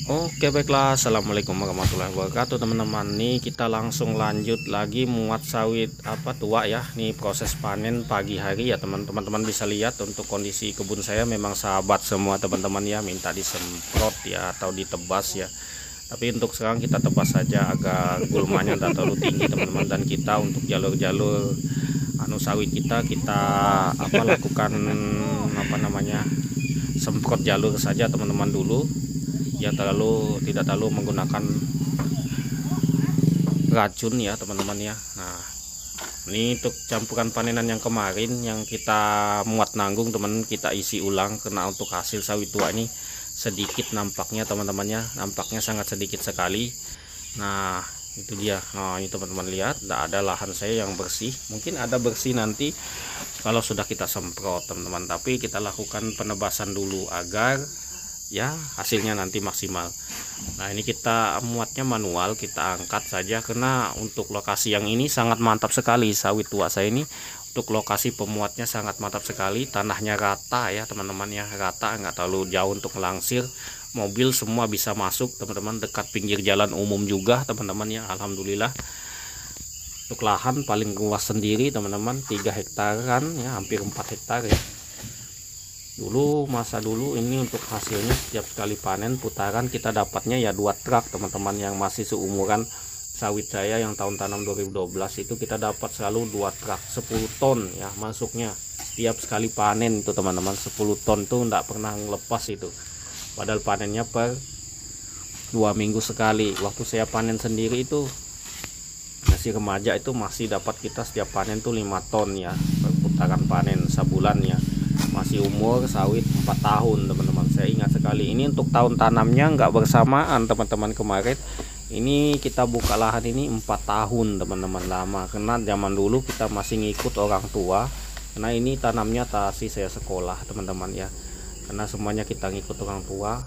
Oke, baiklah. Assalamualaikum warahmatullahi wabarakatuh, teman-teman. Nih kita langsung lanjut lagi muat sawit tua ya. Nih proses panen pagi hari ya, teman-teman bisa lihat untuk kondisi kebun saya memang sahabat semua, teman-teman ya. Minta disemprot ya atau ditebas ya. Tapi untuk sekarang kita tebas saja agar gulmanya tidak terlalu tinggi, teman-teman. Dan kita untuk jalur-jalur sawit kita lakukan semprot jalur saja, teman-teman, dulu ya, tidak terlalu menggunakan racun ya, teman-teman ya. Nah, ini untuk campuran panenan yang kemarin yang kita muat nanggung, teman, kita isi ulang karena untuk hasil sawit tua ini sedikit nampaknya, teman-teman ya. Nampaknya sangat sedikit sekali. Nah, itu dia. Nah, ini teman-teman lihat, tidak ada lahan saya yang bersih. Mungkin ada bersih nanti kalau sudah kita semprot, teman-teman. Tapi kita lakukan penebasan dulu agar ya hasilnya nanti maksimal. Nah, ini kita muatnya manual, kita angkat saja karena untuk lokasi yang ini sangat mantap sekali sawit tua saya ini. Untuk lokasi pemuatnya sangat mantap sekali, tanahnya rata ya, teman-teman ya, rata, nggak terlalu jauh untuk melangsir. Mobil semua bisa masuk, teman-teman, dekat pinggir jalan umum juga, teman-teman ya. Alhamdulillah. Untuk lahan paling luas sendiri, teman-teman, 3 hektaran ya, hampir 4 hektar ya. Masa dulu ini untuk hasilnya setiap sekali panen putaran kita dapatnya ya 2 truk, teman-teman, yang masih seumuran sawit saya yang tahun tanam 2012 itu kita dapat selalu 2 truk 10 ton ya masuknya setiap sekali panen itu, teman-teman. 10 ton tuh enggak pernah lepas itu, padahal panennya per 2 minggu sekali. Waktu saya panen sendiri itu masih remaja itu masih dapat kita setiap panen tuh 5 ton ya per putaran panen sebulan ya. Masih umur sawit 4 tahun, teman-teman. Saya ingat sekali ini untuk tahun tanamnya nggak bersamaan, teman-teman. Kemarin ini kita buka lahan ini 4 tahun, teman-teman, lama karena zaman dulu kita masih ngikut orang tua, karena ini tanamnya tasi saya sekolah, teman-teman ya, karena semuanya kita ngikut orang tua,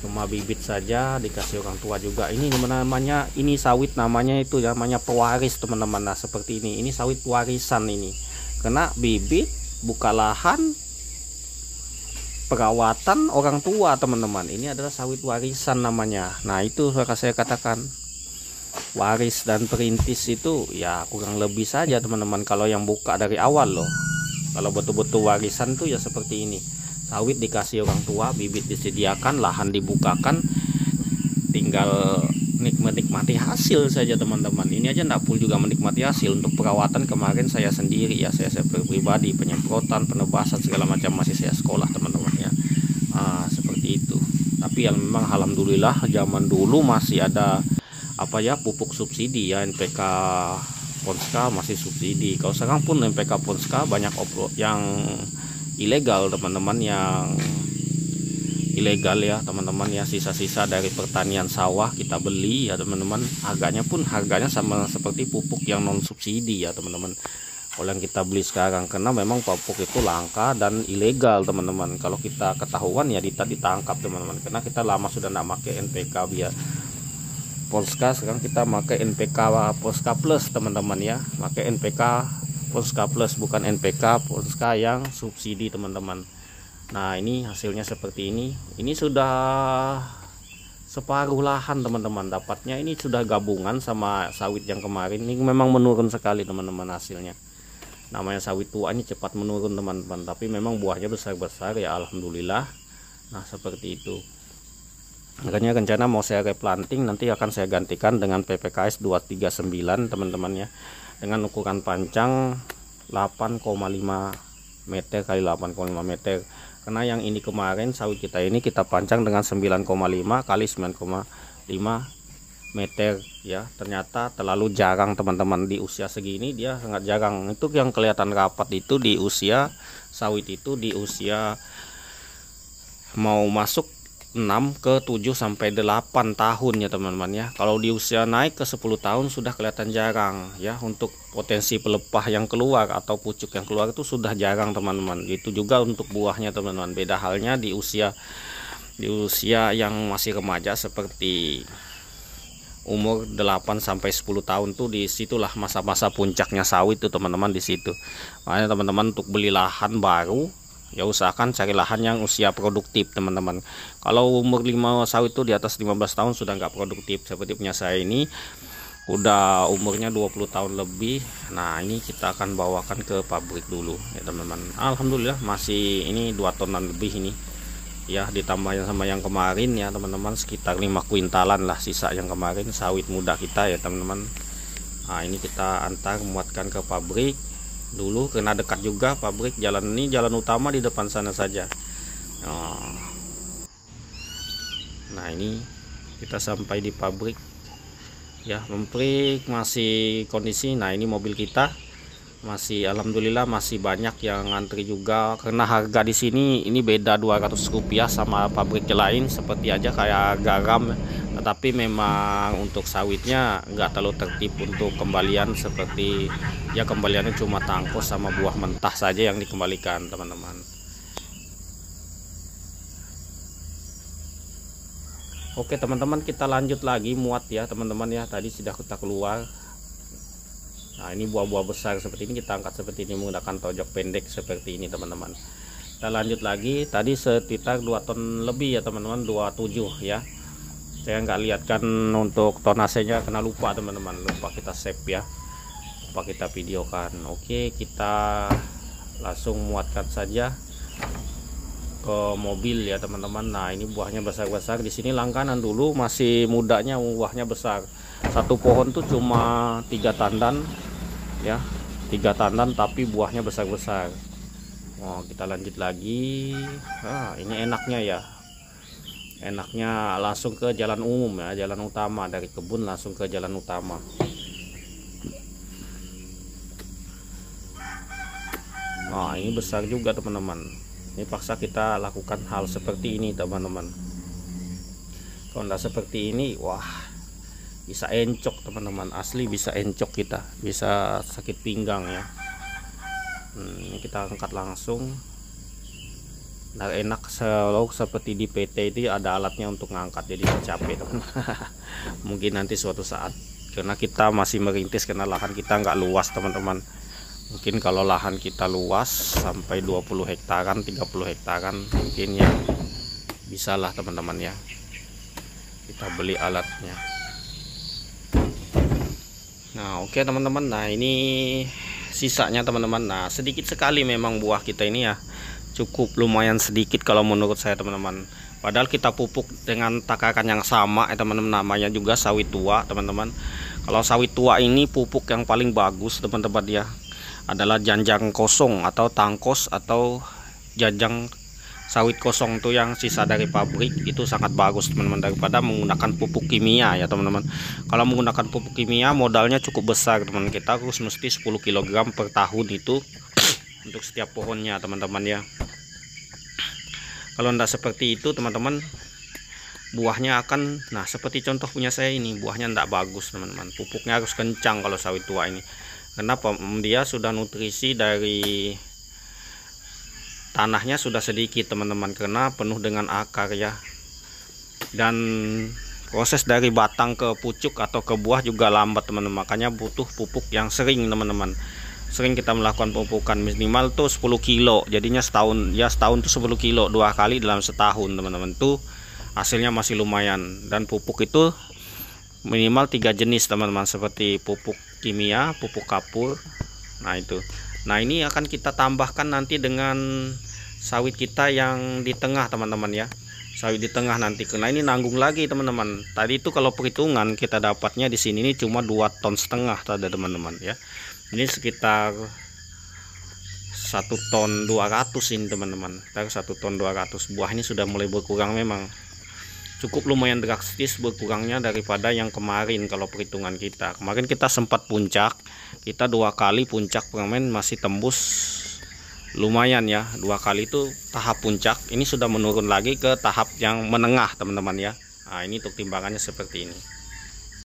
cuma bibit saja dikasih orang tua juga. Ini namanya, ini sawit namanya itu namanya pewaris, teman-teman. Nah, seperti ini sawit warisan ini, karena bibit, buka lahan, perawatan orang tua, teman-teman. Ini adalah sawit warisan namanya. Nah, itu saya katakan waris dan perintis itu ya kurang lebih saja, teman-teman, kalau yang buka dari awal loh. Kalau betul-betul warisan tuh ya seperti ini, sawit dikasih orang tua, bibit disediakan, lahan dibukakan, tinggal menikmati hasil saja, teman-teman. Ini aja enggak full juga menikmati hasil. Untuk perawatan kemarin saya sendiri ya, saya pribadi, penyemprotan, penebasan segala macam masih saya sekolah, teman-teman ya. Seperti itu. Tapi yang memang alhamdulillah zaman dulu masih ada pupuk subsidi ya, NPK Ponska masih subsidi. Kalau sekarang pun NPK Ponska banyak yang ilegal, teman-teman, yang ilegal ya, teman-teman ya. Sisa-sisa dari pertanian sawah kita beli ya, teman-teman. Harganya sama seperti pupuk yang non subsidi ya, teman-teman. Kalau yang kita beli sekarang, karena memang pupuk itu langka dan ilegal, teman-teman. Kalau kita ketahuan ya ditangkap, teman-teman, karena kita lama sudah tidak pakai NPK biar Polska. Sekarang kita pakai NPK Polska Plus, teman-teman ya, pakai NPK Polska Plus, bukan NPK Polska yang subsidi, teman-teman. Nah, ini hasilnya seperti ini sudah separuh lahan, teman-teman, dapatnya. Ini sudah gabungan sama sawit yang kemarin. Ini memang menurun sekali, teman-teman, hasilnya. Namanya sawit tua ini cepat menurun, teman-teman, tapi memang buahnya besar-besar ya, alhamdulillah. Nah, seperti itu. Makanya rencana mau saya replanting, nanti akan saya gantikan dengan PPKS 239, teman-teman ya, dengan ukuran panjang 8,5 meter kali 8,5 meter. Karena yang ini kemarin sawit kita ini kita pancang dengan 9,5 kali 9,5 meter ya. Ternyata terlalu jarang, teman-teman, di usia segini dia sangat jarang. Itu yang kelihatan rapat itu di usia sawit itu di usia mau masuk 6 ke 7 sampai 8 tahun ya, teman-teman ya. Kalau di usia naik ke 10 tahun sudah kelihatan jarang ya. Untuk potensi pelepah yang keluar atau pucuk yang keluar itu sudah jarang, teman-teman. Itu juga untuk buahnya, teman-teman. Beda halnya di usia yang masih remaja seperti umur 8 sampai 10 tahun tuh, disitulah masa-masa puncaknya sawit tuh, teman-teman, di situ. Makanya, teman-teman, untuk beli lahan baru ya usahakan cari lahan yang usia produktif teman-teman. Kalau umur 5 sawit itu di atas 15 tahun sudah nggak produktif, seperti punya saya ini udah umurnya 20 tahun lebih. Nah ini kita akan bawakan ke pabrik dulu ya teman-teman. Alhamdulillah masih ini 2 tonan lebih ini ya, ditambah yang sama yang kemarin ya teman-teman, sekitar 5 kuintalan lah sisa yang kemarin sawit muda kita ya teman-teman. Nah ini kita antar muatkan ke pabrik dulu, karena dekat juga pabrik, jalan ini jalan utama di depan sana saja. Nah ini kita sampai di pabrik ya, memprik masih kondisi. Nah ini mobil kita masih alhamdulillah masih banyak yang ngantri juga, karena harga di sini ini beda 200 rupiah sama pabrik lain, seperti aja kayak garam, tetapi memang untuk sawitnya nggak terlalu tertib untuk kembalian, seperti ya kembaliannya cuma tangkos sama buah mentah saja yang dikembalikan teman-teman. Oke teman-teman, kita lanjut lagi muat ya teman-teman ya, tadi sudah kita keluar. Nah ini buah-buah besar seperti ini kita angkat seperti ini menggunakan tojok pendek seperti ini teman-teman. Kita lanjut lagi, tadi sekitar 2 ton lebih ya teman-teman, 27 ya. Saya nggak lihatkan untuk tonasenya karena lupa teman-teman, lupa kita save ya, lupa kita videokan. Oke kita langsung muatkan saja ke mobil ya teman-teman. Nah ini buahnya besar-besar, di sini langkanan dulu masih mudanya buahnya besar. Satu pohon tuh cuma 3 tandan ya, 3 tandan tapi buahnya besar-besar. Oh kita lanjut lagi. Ini enaknya ya, enaknya langsung ke jalan umum ya, jalan utama, dari kebun langsung ke jalan utama. Nah ini besar juga teman-teman, ini paksa kita lakukan hal seperti ini teman-teman. Kalau enggak seperti ini, wah bisa encok teman-teman, asli bisa encok, kita bisa sakit pinggang ya. Ini kita angkat langsung. Nah enak selalu seperti di PT itu ada alatnya untuk ngangkat, jadi capek teman. Mungkin nanti suatu saat, karena kita masih merintis, karena lahan kita nggak luas teman-teman. Mungkin kalau lahan kita luas sampai 20 hektaran 30 hektaran mungkin ya bisa lah teman-teman ya, kita beli alatnya. Nah oke teman-teman, nah ini sisanya teman-teman. Nah sedikit sekali memang buah kita ini ya, cukup lumayan sedikit kalau menurut saya teman-teman. Padahal kita pupuk dengan takaran yang sama ya teman-teman, namanya juga sawit tua teman-teman. Kalau sawit tua ini pupuk yang paling bagus teman-teman ya adalah janjang kosong atau tangkos atau janjang sawit kosong tuh yang sisa dari pabrik, itu sangat bagus teman-teman daripada menggunakan pupuk kimia ya teman-teman. Kalau menggunakan pupuk kimia modalnya cukup besar teman-teman, kita harus mesti 10 kg per tahun itu untuk setiap pohonnya teman-teman ya. Kalau tidak seperti itu teman-teman, buahnya akan, nah seperti contoh punya saya ini, buahnya tidak bagus teman-teman. Pupuknya harus kencang kalau sawit tua ini. Kenapa? Dia sudah nutrisi dari tanahnya sudah sedikit teman-teman, karena penuh dengan akar ya, dan proses dari batang ke pucuk atau ke buah juga lambat teman-teman. Makanya butuh pupuk yang sering teman-teman. Sering kita melakukan pemupukan, minimal tuh 10 kilo, jadinya setahun ya, setahun tuh 10 kilo 2 kali dalam setahun teman-teman, tuh hasilnya masih lumayan. Dan pupuk itu minimal 3 jenis teman-teman, seperti pupuk kimia, pupuk kapur. Nah itu, nah ini akan kita tambahkan nanti dengan sawit kita yang di tengah teman-teman ya, sawit di tengah nanti, karena ini nanggung lagi teman-teman. Tadi itu kalau perhitungan kita dapatnya di sini ini cuma 2,5 ton tadi teman-teman ya, ini sekitar 1 ton 200 ini teman-teman. 1 ton 200 buah ini sudah mulai berkurang, memang cukup lumayan drastis berkurangnya daripada yang kemarin. Kalau perhitungan kita kemarin, kita sempat puncak, kita 2 kali puncak permen masih tembus lumayan ya, 2 kali itu tahap puncak. Ini sudah menurun lagi ke tahap yang menengah teman-teman ya. Nah ini untuk timbangannya seperti ini.